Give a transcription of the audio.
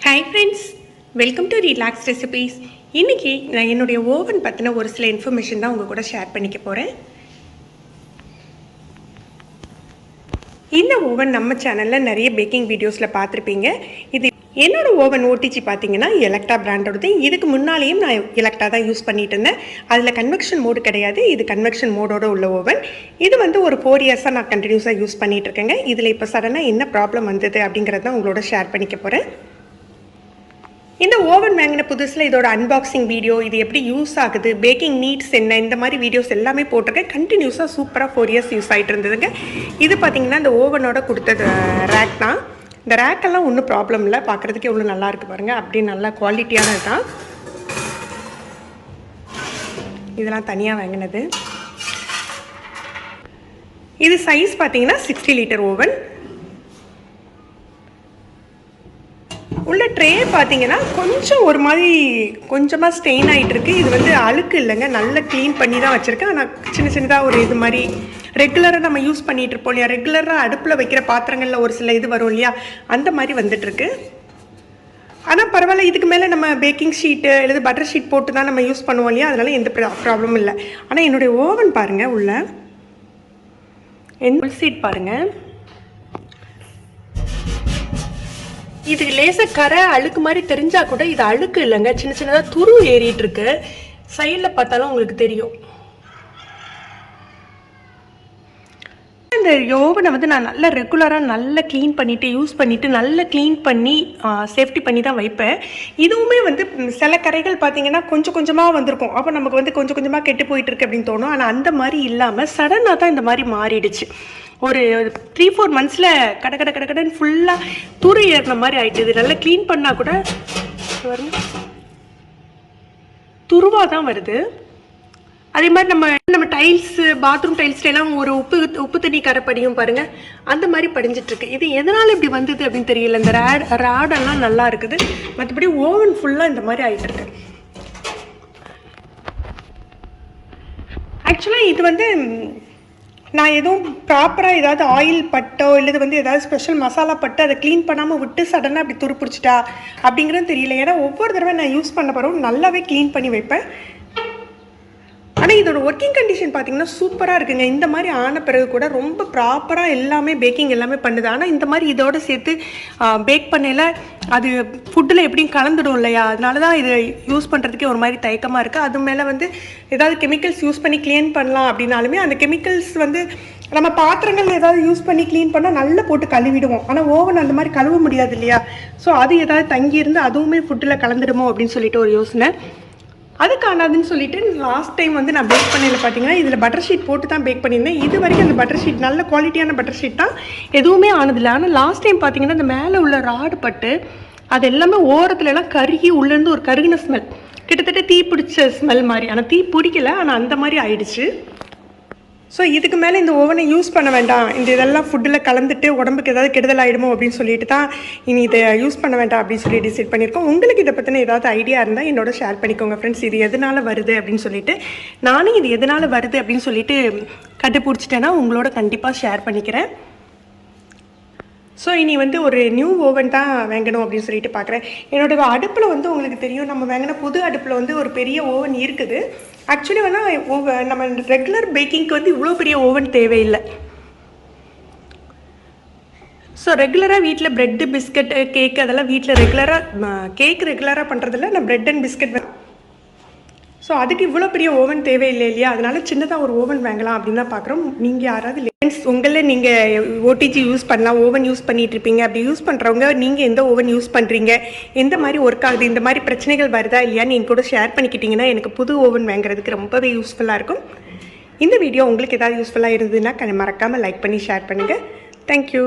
Hi friends, welcome to Relax Recipes. இன்னைக்கு நான் என்னுடைய ஓவன் பத்தின ஒரு சில இன்ஃபர்மேஷன் தான் உங்க கூட ஷேர் பண்ணிக்க போறேன். இந்த ஓவன் நம்ம சேனல்ல நிறைய பேக்கிங் வீடியோஸ்ல பார்த்திருப்பீங்க. இது என்னோட ஓவன் OTG பார்த்தீங்கன்னா எலக்ட்ரா பிராண்டோடது. இதுக்கு முன்னாலேயும் நான் எலக்ட்ரா தான் யூஸ் பண்ணிட்டு இருந்தேன். அதில் கன்வெக்ஷன் மோடு கிடையாது, இது கன்வெக்ஷன் மோடோட உள்ள ஓவன். இது வந்து ஒரு 4 இயர்ஸாக நான் கண்டினியூஸாக யூஸ் பண்ணிட்டு இருக்கேங்க. இதில் இப்போ சடனாக என்ன ப்ராப்ளம் வந்தது அப்படிங்கிறத உங்களோட ஷேர் பண்ணிக்க போகிறேன். இந்த ஓவன் வாங்கின புதுசில் இதோட அன்பாக்சிங் வீடியோ, இது எப்படி யூஸ் ஆகுது, பேக்கிங் நீட்ஸ் என்ன, இந்த மாதிரி வீடியோஸ் எல்லாமே போட்டிருக்கேன். கண்டினியூஸாக சூப்பராக 4 இயர்ஸ் யூஸ் ஆகிட்டு இருந்ததுங்க. இது பார்த்தீங்கன்னா இந்த ஓவனோட கொடுத்தது ரேக் தான். இந்த ரேக்கெல்லாம் ஒன்றும் ப்ராப்ளம் இல்லை, பார்க்குறதுக்கு எவ்வளோ நல்லா இருக்குது பாருங்கள். அப்படி நல்லா குவாலிட்டியானது தான். இதெல்லாம் தனியாக வாங்கினது. இது சைஸ் பார்த்தீங்கன்னா 60 லிட்டர் ஓவன். உள்ள ட்ரே பார்த்தீங்கன்னா கொஞ்சம் ஒரு மாதிரி கொஞ்சமாக ஸ்டெயின் ஆகிட்டு இருக்குது. இது வந்து அழுக்கு இல்லைங்க, நல்லா க்ளீன் பண்ணி தான் வச்சுருக்கேன். ஆனால் சின்ன சின்னதாக ஒரு இது மாதிரி ரெகுலராக நம்ம யூஸ் பண்ணிகிட்டு இருப்போம் இல்லையா, ரெகுலராக அடுப்பில் வைக்கிற பாத்திரங்களில் ஒரு சில இது வரும் இல்லையா, அந்த மாதிரி வந்துட்டுருக்கு. ஆனால் பரவாயில்ல, இதுக்கு மேலே நம்ம பேக்கிங் ஷீட்டு அல்லது பட்டர் ஷீட் போட்டு தான் நம்ம யூஸ் பண்ணுவோம் இல்லையா, அதனால எந்த ப்ராப்ளமும் இல்லை. ஆனால் என்னுடைய ஓவன் பாருங்கள், உள்ள ஃபுல் சீட் பாருங்கள். இது லேசாக கரை அழுக்கு மாதிரி தெரிஞ்சால் கூட இது அழுக்கு இல்லைங்க, சின்ன சின்னதாக துரு ஏறிட்டு இருக்கு. சைடில் பார்த்தாலும் உங்களுக்கு தெரியும். இந்த ஓவனை வந்து நான் நல்லா ரெகுலராக நல்லா க்ளீன் பண்ணிவிட்டு யூஸ் பண்ணிவிட்டு நல்லா க்ளீன் பண்ணி சேஃப்டி பண்ணி தான் வைப்பேன். இதுவுமே வந்து சில கரைகள் பார்த்தீங்கன்னா கொஞ்சம் கொஞ்சமாக வந்திருக்கும். அப்போ நமக்கு வந்து கொஞ்சம் கொஞ்சமாக கெட்டு போயிட்டுருக்கு அப்படின்னு தோணும். ஆனால் அந்த மாதிரி இல்லாமல் சடனாக தான் இந்த மாதிரி மாறிடுச்சு. ஒரு 3-4 மந்த்ஸில் கடன் ஃபுல்லாக துரு ஏறின மாதிரி ஆகிட்டு. இது நல்லா க்ளீன் பண்ணால் கூட துருவாக தான் வருது. அதே மாதிரி நம்ம டைல்ஸு, பாத்ரூம் டைல்ஸ்லாம் ஒரு உப்பு தண்ணி கரை படியும் பாருங்கள், அந்த மாதிரி படிஞ்சிட்ருக்கு. இது எதனால் இப்படி வந்தது அப்படின்னு தெரியல. இந்த ராடெல்லாம் நல்லா இருக்குது, மற்றபடி ஓவன் ஃபுல்லாக இந்த மாதிரி ஆகிட்டுருக்கு. ஆக்சுவலாக இது வந்து நான் எதுவும் ப்ராப்பராக ஏதாவது ஆயில் பட்டோ இல்லை வந்து ஏதாவது ஸ்பெஷல் மசாலா பட்டு அதை க்ளீன் பண்ணாமல் விட்டு சடனாக அப்படி துரு பிடிச்சிட்டா அப்படிங்கிறது தெரியல. ஏன்னா ஒவ்வொரு தடவை நான் யூஸ் பண்ண பிறகு நல்லாவே க்ளீன் பண்ணி வைப்பேன். ஆனால் இதோட ஒர்க்கிங் கண்டிஷன் பார்த்தீங்கன்னா சூப்பராக இருக்குங்க. இந்த மாதிரி ஆன பிறகு கூட ரொம்ப ப்ராப்பராக எல்லாமே பேக்கிங் எல்லாமே பண்ணுது. ஆனால் இந்த மாதிரி இதோட சேர்த்து பேக் பண்ணல அது ஃபுட்டில் எப்படியும் கலந்துடும் இல்லையா, அதனால தான் இது யூஸ் பண்ணுறதுக்கே ஒரு மாதிரி தயக்கமாக இருக்குது. அது மேலே வந்து ஏதாவது கெமிக்கல்ஸ் யூஸ் பண்ணி க்ளீன் பண்ணலாம் அப்படின்னாலுமே அந்த கெமிக்கல்ஸ் வந்து நம்ம பாத்திரங்கள் ஏதாவது யூஸ் பண்ணி க்ளீன் பண்ணால் நல்லா போட்டு கழுவிடுவோம். ஆனால் ஓவன் அந்த மாதிரி கழுவ முடியாது இல்லையா, ஸோ அது ஏதாவது தங்கியிருந்து அதுவுமே ஃபுட்டில் கலந்துடுமோ அப்படின்னு சொல்லிட்டு ஒரு யோசனை. அது காணாதுன்னு சொல்லிட்டு லாஸ்ட் டைம் வந்து நான் பேக் பண்ணல பார்த்தீங்கன்னா இதில் பட்டர் ஷீட் போட்டு தான் பேக் பண்ணியிருந்தேன். இது வரைக்கும் அந்த பட்டர் ஷீட் நல்ல குவாலிட்டியான பட்டர் ஷீட் தான், எதுவுமே ஆனதில்லை. ஆனால் லாஸ்ட் டைம் பார்த்தீங்கன்னா அந்த மேலே உள்ள ராடு பட்டு அது எல்லாமே ஓரத்துலலாம் கருகி உள்ளேருந்து ஒரு கருகின ஸ்மெல், கிட்டத்தட்ட தீ பிடிச்ச ஸ்மெல் மாதிரி. ஆனால் தீ பிடிக்கல, ஆனால் அந்த மாதிரி ஆயிடுச்சு. ஸோ இதுக்கு மேலே இந்த ஓவனை யூஸ் பண்ண வேண்டாம், இந்த இதெல்லாம் ஃபுட்டில் கலந்துட்டு உடம்புக்கு ஏதாவது கெடுதல் ஆகிடுமோ அப்படின்னு சொல்லிட்டு தான் இனி இதை யூஸ் பண்ண வேண்டாம் அப்படின்னு சொல்லி டிசைட் பண்ணியிருக்கோம். உங்களுக்கு இதை பற்றின ஏதாவது ஐடியா இருந்தால் என்னோட ஷேர் பண்ணிக்கோங்க ஃப்ரெண்ட்ஸ். இது எதனால் வருது அப்படின்னு சொல்லிட்டு, நானும் இது எதனால் வருது அப்படின்னு சொல்லிட்டு கண்டுபிடிச்சிட்டேன்னா உங்களோட கண்டிப்பாக ஷேர் பண்ணிக்கிறேன். ஸோ இனி வந்து ஒரு நியூ ஓவன் தான் வாங்கணும் அப்படின்னு சொல்லிட்டு பார்க்குறேன். என்னோடய அடுப்பில் வந்து உங்களுக்கு தெரியும், நம்ம வாங்கின புது அடுப்பில் வந்து ஒரு பெரிய ஓவன் இருக்குது. ஆக்சுவலி வேணால் நம்ம ரெகுலர் பேக்கிங்க்கு வந்து இவ்வளோ பெரிய ஓவன் தேவையில்லை. ஸோ ரெகுலராக வீட்டில் ப்ரெட்டு, பிஸ்கட், கேக்கு அதெல்லாம் வீட்டில் ரெகுலராக பண்ணுறதில்ல. நான் ப்ரெட் அண்ட் பிஸ்கட், ஸோ அதுக்கு இவ்வளோ பெரிய ஓவன் தேவையில்லை இல்லையா, அதனால சின்னதாக ஒரு ஓவன் வாங்கலாம் அப்படின்னு தான் பார்க்குறோம். நீங்கள் யாராவது உங்களில் நீங்கள் OTG யூஸ் பண்ணலாம், ஓவன் யூஸ் பண்ணிகிட்டு இருப்பீங்க. அப்படி யூஸ் பண்ணுறவங்க நீங்கள் எந்த ஓவன் யூஸ் பண்ணுறீங்க, எந்த மாதிரி ஒர்க் ஆகுது, இந்த மாதிரி பிரச்சனைகள் வருதா இல்லையான்னு நீங்கள் கூட ஷேர் பண்ணிக்கிட்டிங்கன்னா எனக்கு புது ஓவன் வாங்குறதுக்கு ரொம்பவே யூஸ்ஃபுல்லாக இருக்கும். இந்த வீடியோ உங்களுக்கு ஏதாவது யூஸ்ஃபுல்லாக இருந்ததுன்னா மறக்காமல் லைக் பண்ணி ஷேர் பண்ணுங்கள். தேங்க்யூ.